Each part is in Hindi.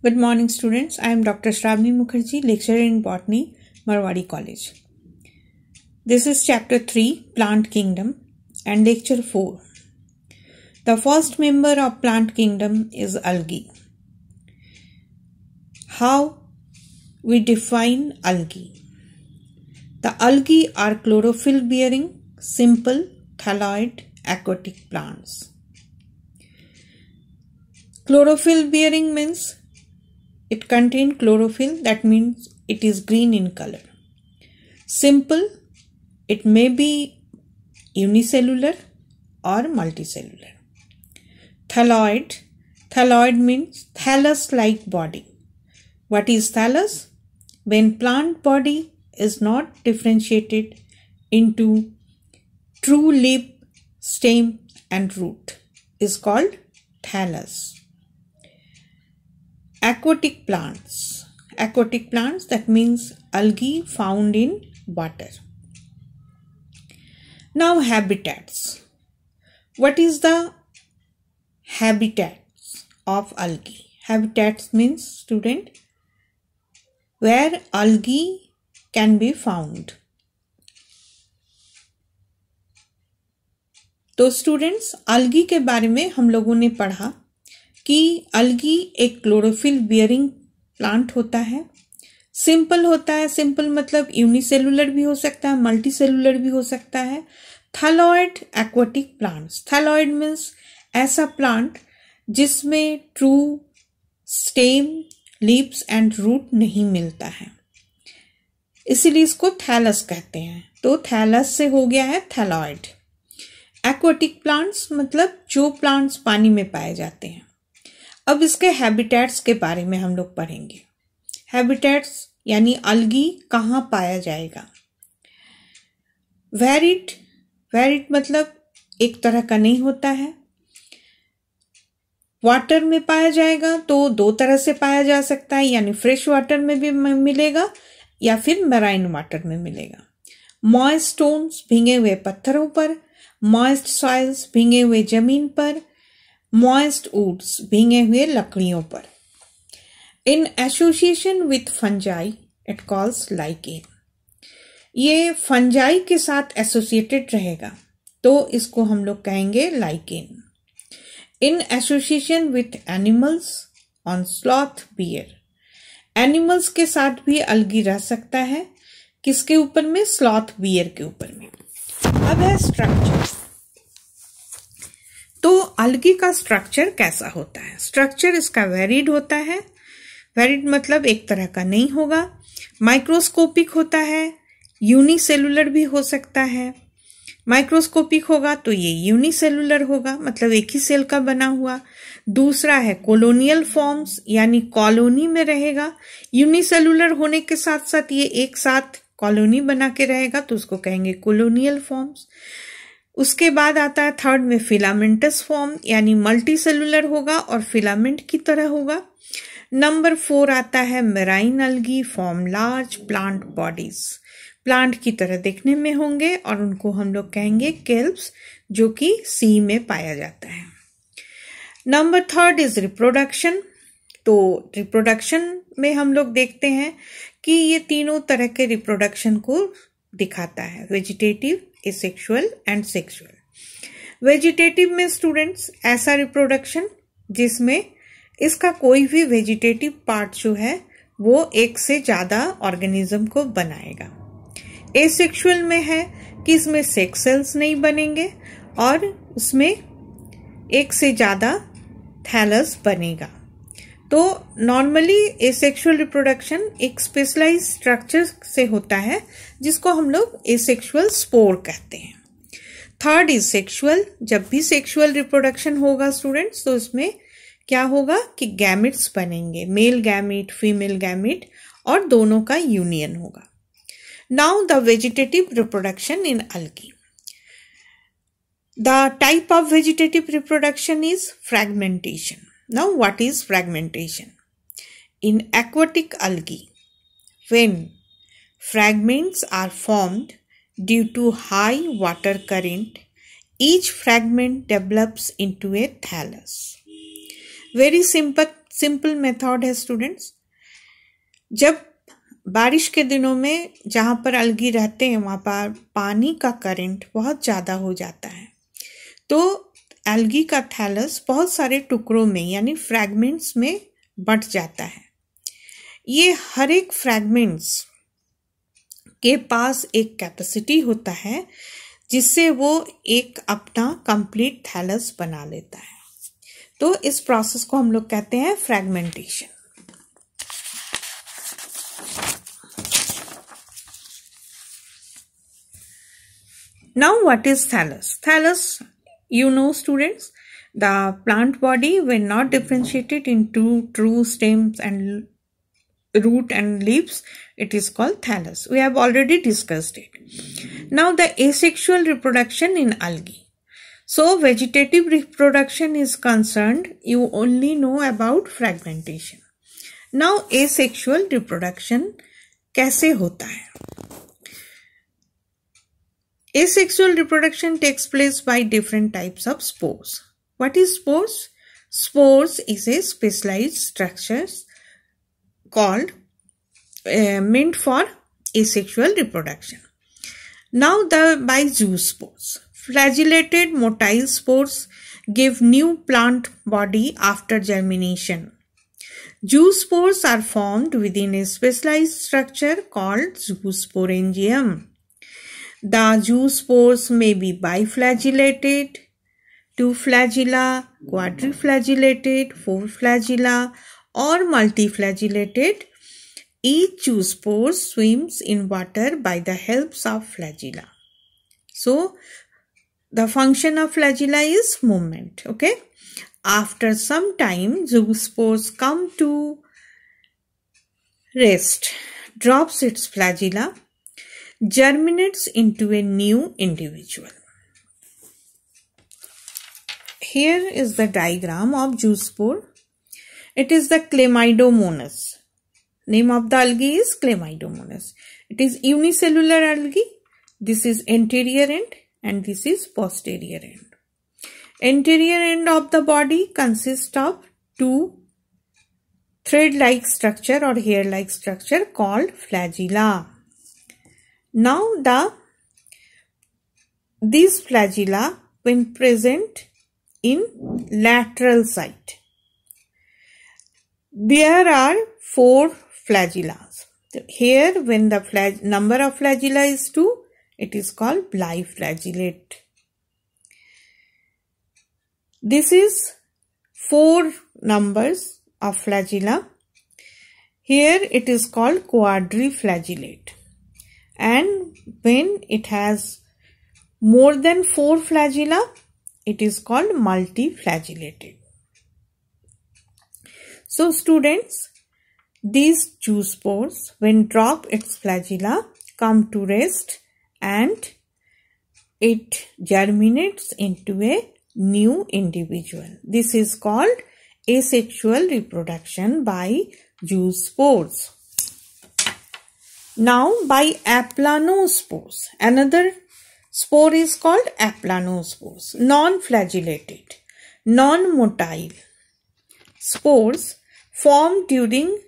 Good morning, students. I am Dr. Shravani Mukherjee, lecturer in Botany, Marwari College. This is Chapter 3, Plant Kingdom, and Lecture 4. The first member of Plant Kingdom is algae. How we define algae? The algae are chlorophyll-bearing, simple, thalloid, aquatic plants. Chlorophyll-bearing means it contains chlorophyll, that means it is green in color. Simple, it may be unicellular or multicellular. Thalloid, thalloid means thallus-like body. What is thallus? When plant body is not differentiated into true leaf, stem and root is called thallus. Aquatic plants. Aquatic plants, that means algae found in water. Now habitats. What is the habitats of algae? Habitats means, student, where algae can be found. तो स्टूडेंट्स, algae के बारे में हम लोगों ने पढ़ा कि algae एक क्लोरोफिल बियरिंग प्लांट होता है, सिंपल होता है. सिंपल मतलब यूनिसेलुलर भी हो सकता है, मल्टीसेलुलर भी हो सकता है. Thalloid aquatic plants. Thalloid means ऐसा प्लांट जिसमें true stem, leaves and root नहीं मिलता है, इसीलिए इसको थैलस कहते हैं. तो थैलस से हो गया है थैलॉइड. एक्वाटिक प्लांट्स मतलब जो प्लांट्स पानी में पाए जाते हैं. अब इसके हैबिटेट्स के बारे में हम लोग पढ़ेंगे. हैबिटेट्स यानी algae कहाँ पाया जाएगा. वेरिड, वेरिड मतलब एक तरह का नहीं होता है. वाटर में पाया जाएगा तो दो तरह से पाया जा सकता है, यानी फ्रेश वाटर में भी मिलेगा या फिर मैराइन वाटर में मिलेगा. मॉइस्ट स्टोन्स, भींगे हुए पत्थरों पर. मॉइस्ट सॉइल्स, भींगे हुए जमीन पर. मॉइस्ट वुड्स, भींगे हुए लकड़ियों पर. In association with fungi it calls lichen. ये फंजाई के साथ एसोसिएटेड रहेगा तो इसको हम लोग कहेंगे lichen. In association with animals on sloth bear. Animals के साथ भी अलगी रह सकता है. किसके ऊपर में? स्लॉथ बियर के ऊपर में. अब है स्ट्रक्चर. तो अलगी का स्ट्रक्चर कैसा होता है? स्ट्रक्चर इसका वेरिड होता है. वेरिड मतलब एक तरह का नहीं होगा. माइक्रोस्कोपिक होता है. यूनिसेलुलर भी हो सकता है. माइक्रोस्कोपिक होगा तो ये यूनिसेलुलर होगा, मतलब एक ही सेल का बना हुआ. दूसरा है कॉलोनियल फॉर्म्स, यानी कॉलोनी में रहेगा. यूनिसेलुलर होने के साथ साथ ये एक साथ कॉलोनी बना के रहेगा तो उसको कहेंगे कॉलोनियल फॉर्म्स. उसके बाद आता है थर्ड में फिलामेंटस फॉर्म, यानी मल्टी सेलुलर होगा और फिलामेंट की तरह होगा. नंबर 4 आता है marine algae form large plant bodies. Plant की तरह देखने में होंगे और उनको हम लोग कहेंगे केल्प्स, जो कि सी में पाया जाता है. Number 3 is reproduction. तो रिप्रोडक्शन में हम लोग देखते हैं कि ये तीनों तरह के रिप्रोडक्शन को दिखाता है, vegetative, asexual and sexual. Vegetative में स्टूडेंट्स ऐसा रिप्रोडक्शन जिसमें इसका कोई भी वेजिटेटिव पार्ट जो है वो एक से ज्यादा ऑर्गेनिज्म को बनाएगा. एसेक्सुअल में है कि इसमें सेक्स सेल्स नहीं बनेंगे और उसमें एक से ज्यादा थैलस बनेगा. तो नॉर्मली एसेक्सुअल रिप्रोडक्शन एक स्पेशलाइज स्ट्रक्चर से होता है जिसको हम लोग एसेक्सुअल स्पोर कहते हैं. Third is sexual. जब भी सेक्सुअल रिप्रोडक्शन होगा स्टूडेंट्स तो इसमें क्या होगा कि गैमेट्स बनेंगे, मेल गैमेट, फीमेल गैमेट, और दोनों का यूनियन होगा. Now the vegetative reproduction in algae. The type of vegetative reproduction is fragmentation. Now, what is fragmentation? In aquatic algae, when fragments are formed due to high water current, each fragment develops into a thallus. Very simple method है स्टूडेंट्स। जब बारिश के दिनों में जहाँ पर अलगी रहते हैं वहाँ पर पानी का करंट बहुत ज़्यादा हो जाता है, तो एल्गी का थैलस बहुत सारे टुकड़ों में यानी फ्रैगमेंट्स में बंट जाता है। ये हर एक फ्रैगमेंट्स के पास एक कैपेसिटी होता है जिससे वो एक अपना कंप्लीट थैलस बना लेता है। तो इस प्रोसेस को हम लोग कहते हैं fragmentation. Now what is thallus? Thallus, you know students, the plant body when not differentiated into true stems and root and leaves, it is called thallus. We have already discussed it. Now the asexual reproduction in algae. So vegetative reproduction is concerned, you only know about fragmentation. Now asexual reproduction कैसे होता है? Asexual reproduction takes place by different types of spores. What is spores? Spores is a specialized structure called meant for asexual reproduction. Now by zoospores. Flagellated motile spores give new plant body after germination. Zoospores are formed within a specialized structure called zoosporangium. The zoospores may be biflagellated, 2 flagella, quadriflagellated, 4 flagella, or multiflagellated. Each zoospore swims in water by the help of flagella. So, the function of flagella is movement. Okay. After some time, zoospores come to rest, drops its flagella, germinates into a new individual. Here is the diagram of zoospore. It is the Chlamydomonas. Name of the algae is Chlamydomonas. It is unicellular algae. This is anterior end and this is posterior end. Anterior end of the body consists of 2 thread-like structure or hair-like structure called flagella. Now these flagella when present in lateral side, there are 4 flagella. Here when the number of flagella is 2, it is called biflagellate. This is 4 numbers of flagella. Here it is called quadriflagellate. And when it has more than 4 flagella, it is called multiflagellated. So students, these zoospores when drop its flagella come to rest and it germinates into a new individual. This is called asexual reproduction by zoospores. Now by aplanospores, another spore is called aplanospores, non-flagellated, non-motile spores formed during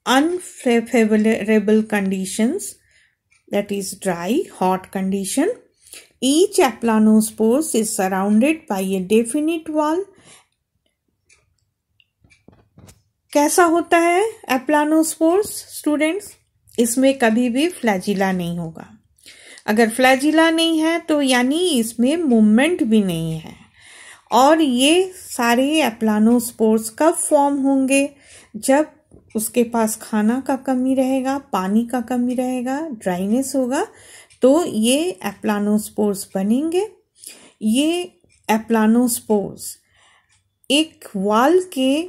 unfavorable conditions, that is dry, hot condition. Each aplanospore is surrounded by a definite wall. कैसा होता है एप्लानोस्पोर्स स्टूडेंट्स? इसमें कभी भी फ्लैजिला नहीं होगा। अगर फ्लैजिला नहीं है तो यानी इसमें मूवमेंट भी नहीं है। और ये सारे एप्लानोस्पोर्स कब फॉर्म होंगे? जब उसके पास खाना का कमी रहेगा, पानी का कमी रहेगा, ड्राइनेस होगा, तो ये एप्लानोस्पोर्स बनेंगे। ये एप्लानोस्पोर्स एक वॉल के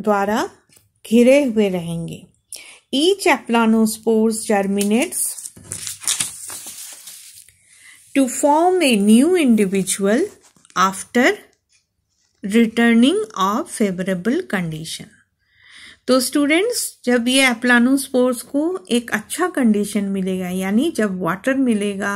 द्वारा घिरे हुए रहेंगे। Each aplanospore germinates to form a new individual after returning of favorable condition. तो स्टूडेंट्स, जब ये एप्लानोस्पोर्स को एक अच्छा कंडीशन मिलेगा, यानी जब वाटर मिलेगा,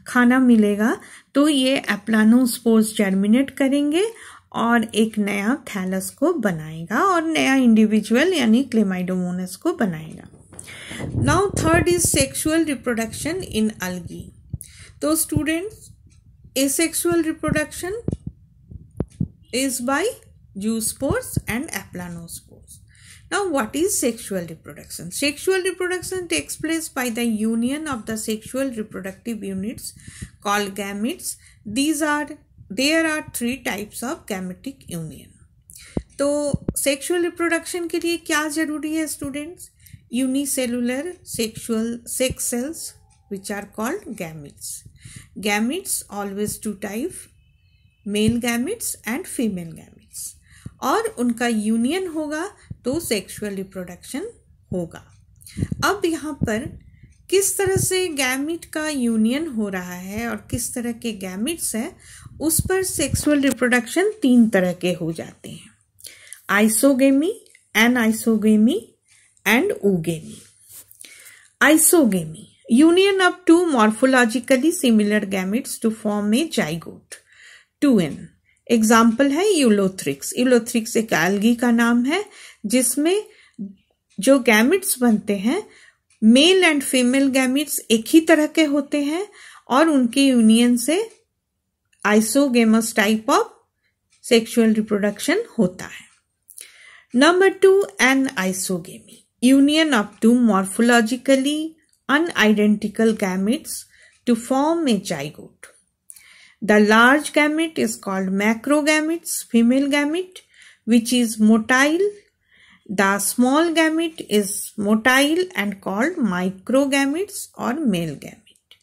खाना मिलेगा, तो ये एप्लानोस्पोर्स जर्मिनेट करेंगे और एक नया थैलस को बनाएगा और नया इंडिविजुअल यानी क्लेमाइडोमोनास को बनाएगा। Now third is sexual reproduction in algae. तो students, asexual reproduction is by zoospores and aplanospores. Now, what is sexual reproduction? Sexual reproduction takes place by the union of the sexual reproductive units called gametes. There are three types of gametic union. तो sexual reproduction के लिए क्या जरूरी है students? Unicellular sexual sex cells which are called gametes. Gametes always two types, male gametes and female gametes, और उनका यूनियन होगा तो सेक्सुअल रिप्रोडक्शन होगा। अब यहाँ पर किस तरह से गैमेट का यूनियन हो रहा है और किस तरह के गैमेट्स हैं, उस पर सेक्सुअल रिप्रोडक्शन तीन तरह के हो जाते हैं, आइसोगेमी, एनाइसोगेमी एंड ooगेमी। Isogamy, union of two morphologically similar gametes to form a zygote 2n। Example है यूलोथ्रिक्स। यूलोथ्रिक्स एक एल्गी का नाम है जिसमें जो गैमेट्स बनते हैं, मेल एंड फीमेल गैमेट्स एक ही तरह के होते हैं और उनके यूनियन से isogamous type of sexual reproduction होता है। Number 2, anisogamy, union of two morphologically unidentical gametes to form a zygote. The large gamete is called macrogametes, female gamete, which is motile. The small gamete is motile and called microgametes or male gamete.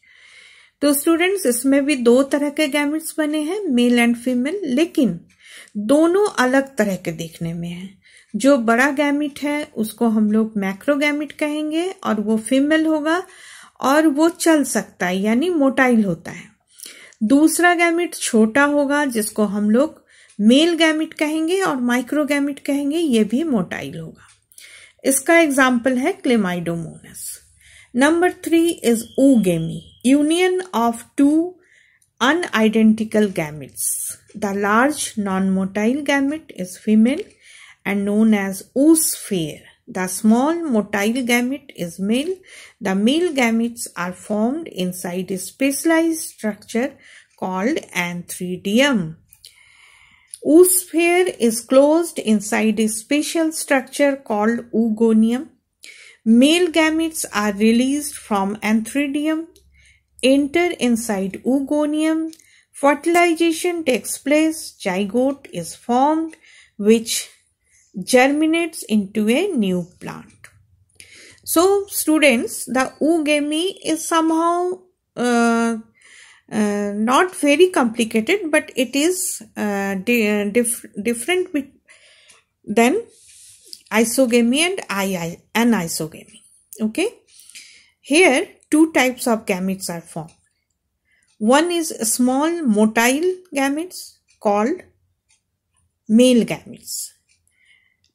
तो स्टूडेंट्स, इसमें भी दो तरह के गैमेट्स बने हैं, मेल एंड फीमेल, लेकिन दोनों अलग तरह के देखने में हैं। जो बड़ा गैमेट है उसको हम लोग मैक्रोगैमेट कहेंगे और वो फीमेल होगा और वो चल सकता है यानी मोटाइल होता है। दूसरा गैमेट छोटा होगा जिसको हम लोग मेल गैमेट कहेंगे और माइक्रोगैमेट कहेंगे, ये भी मोटाइल होगा। इसका एग्जाम्पल है क्लेमाइडोमोनास। नंबर 3 इज ooगेमी, union of two unidentical gametes. The large non motile gamete is female and known as oosphere. The small motile gamete is male. The male gametes are formed inside a specialized structure called antheridium. Oosphere is closed inside a special structure called oogonium. Male gametes are released from antheridium, enter inside oogonium. Fertilization takes place. Zygote is formed, which germinates into a new plant. So students, the oogamy is somehow not very complicated, but it is different than isogamy and anisogamy. Okay, here two types of gametes are formed. One is small motile gametes called male gametes.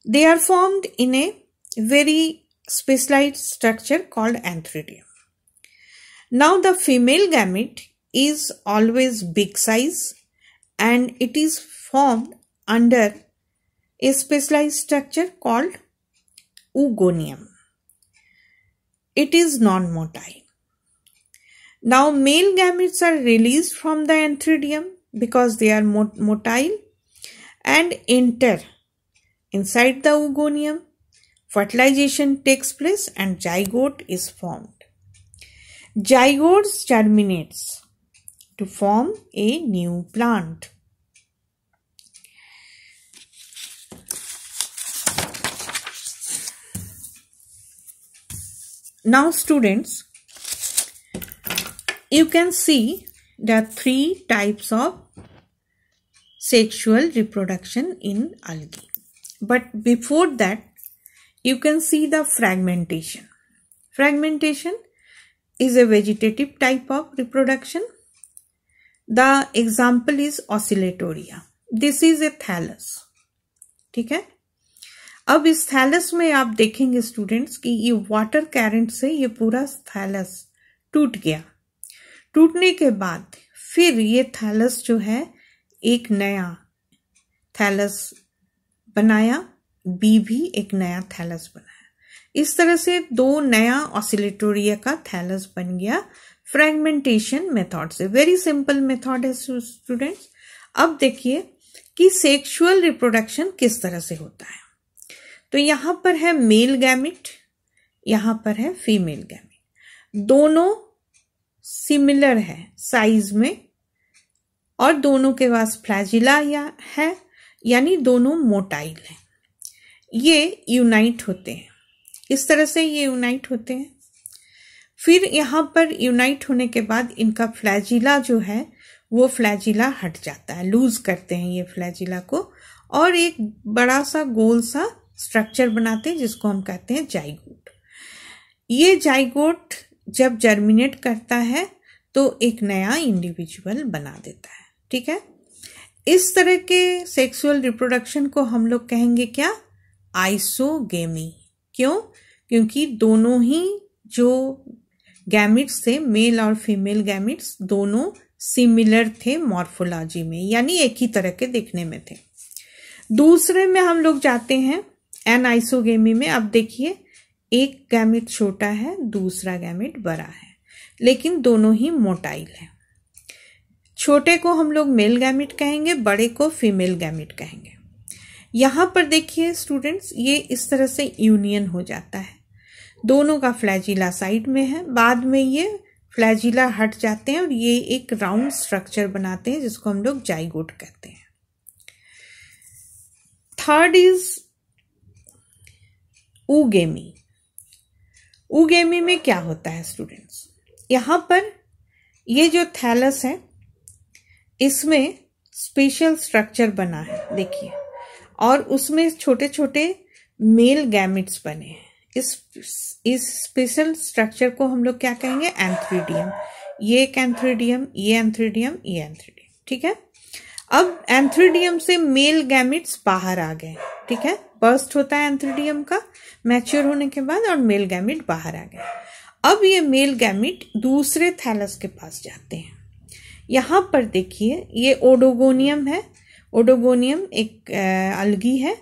They are formed in a very specialized structure called antheridium. Now the female gamete is always big size and it is formed under a specialized structure called oogonium. It is non-motile. Now male gametes are released from the antheridium because they are motile and enter inside the oogonium. Fertilization takes place and zygote is formed. Zygote germinates to form a new plant. Now students, you can see the three types of sexual reproduction in algae. But before that, you can see the fragmentation. Fragmentation is a vegetative type of reproduction. The example is Oscillatoria. This is a thallus. ठीक है, अब इस थैलस में आप देखेंगे स्टूडेंट्स कि ये वाटर करंट से ये पूरा थैलस टूट गया। टूटने के बाद फिर ये थैलस जो है एक नया थैलस बनाया, बी भी एक नया थैलस बनाया। इस तरह से दो नया ऑसिलेटोरिया का थैलस बन गया फ्रैगमेंटेशन मेथड से। वेरी सिंपल मेथड है स्टूडेंट्स। अब देखिए कि सेक्सुअल रिप्रोडक्शन किस तरह से होता है। तो यहां पर है मेल गैमिट, यहां पर है फीमेल गैमिट। दोनों सिमिलर है साइज में और दोनों के पास फ्लैजिला है, यानी दोनों मोटाइल है। ये यूनाइट होते हैं, इस तरह से ये यूनाइट होते हैं। फिर यहां पर यूनाइट होने के बाद इनका फ्लैजिला जो है वो फ्लैजिला हट जाता है, लूज करते हैं ये फ्लैजिला को, और एक बड़ा सा गोल सा स्ट्रक्चर बनाते हैं जिसको हम कहते हैं जाइगोट। ये जाइगोट जब जर्मिनेट करता है तो एक नया इंडिविजुअल बना देता है। ठीक है, इस तरह के सेक्सुअल रिप्रोडक्शन को हम लोग कहेंगे क्या? आइसोगेमी। क्यों? क्योंकि दोनों ही जो गैमिट्स थे, मेल और फीमेल गैमिट्स, दोनों सिमिलर थे मॉर्फोलॉजी में, यानी एक ही तरह के दिखने में थे। दूसरे में हम लोग जाते हैं एनाइसोगेमी में। अब देखिए एक गैमिट छोटा है, दूसरा गैमिट बड़ा है, लेकिन दोनों ही मोटाइल है। छोटे को हम लोग मेल गैमिट कहेंगे, बड़े को फीमेल गैमिट कहेंगे। यहां पर देखिए स्टूडेंट्स, ये इस तरह से यूनियन हो जाता है, दोनों का फ्लैजिला साइड में है, बाद में ये फ्लैजिला हट जाते हैं और ये एक राउंड स्ट्रक्चर बनाते हैं जिसको हम लोग जाइगोट कहते हैं। Third is ऊगेमी। ऊगेमी में क्या होता है स्टूडेंट्स? यहां पर ये जो थैलस है इसमें स्पेशल स्ट्रक्चर बना है देखिए, और उसमें छोटे छोटे मेल गैमिट्स बने हैं। इस स्पेशल स्ट्रक्चर को हम लोग क्या कहेंगे? एंथ्रीडियम। ये एक एंथ्रीडियम, ये एंथ्रीडियम, ये एंथ्रीडियम। ठीक है, अब एंथ्रीडियम से मेल गैमिट्स बाहर आ गए। ठीक है, बर्स्ट होता है एंथ्रीडियम का मैच्योर होने के बाद और मेल गैमिट बाहर आ गए। अब ये मेल गैमिट दूसरे थैलस के पास जाते हैं। यहां पर देखिए ये ओडोगोनियम है, ओडोगोनियम एक अलगी है,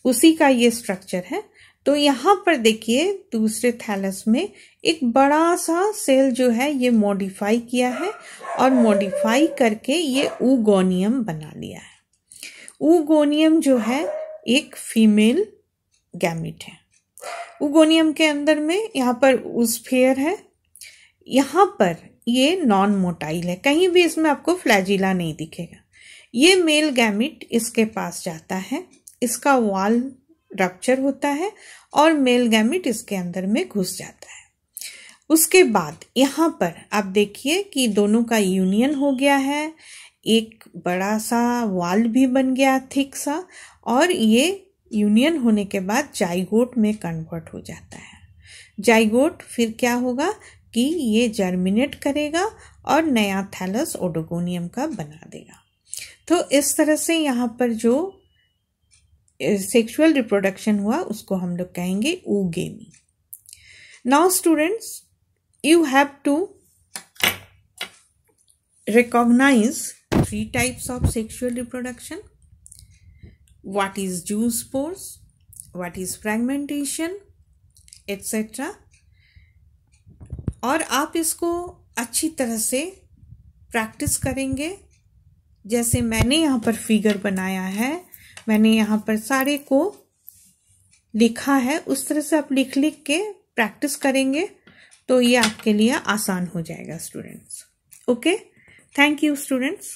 उसी का ये स्ट्रक्चर है। तो यहां पर देखिए दूसरे थैलस में एक बड़ा सा सेल जो है ये मॉडिफाई किया है और मॉडिफाई करके ये ऊगोनियम बना लिया है। ऊगोनियम जो है एक फीमेल गैमिट है। ऊगोनियम के अंदर में यहाँ पर ऊस्फेयर है, यहाँ पर ये नॉन मोटाइल है, कहीं भी इसमें आपको फ्लैजिला नहीं दिखेगा। ये मेल गैमिट इसके पास जाता है, इसका वॉल रप्चर होता है और मेल गैमिट इसके अंदर में घुस जाता है। उसके बाद यहाँ पर आप देखिए कि दोनों का यूनियन हो गया है, एक बड़ा सा वॉल भी बन गया थिक सा, और ये यूनियन होने के बाद जाइगोट में कन्वर्ट हो जाता है। जाइगोट फिर क्या होगा कि ये जर्मिनेट करेगा और नया थैलस ओडोगोनियम का बना देगा। तो इस तरह से यहाँ पर जो सेक्सुअल रिप्रोडक्शन हुआ उसको हम लोग कहेंगे oogamy. Now students, you have to recognize 3 types of sexual reproduction. What is zoospores, what is fragmentation, etc. और आप इसको अच्छी तरह से प्रैक्टिस करेंगे। जैसे मैंने यहाँ पर फिगर बनाया है, मैंने यहाँ पर सारे को लिखा है, उस तरह से आप लिख लिख के प्रैक्टिस करेंगे तो ये आपके लिए आसान हो जाएगा students. Okay, thank you students.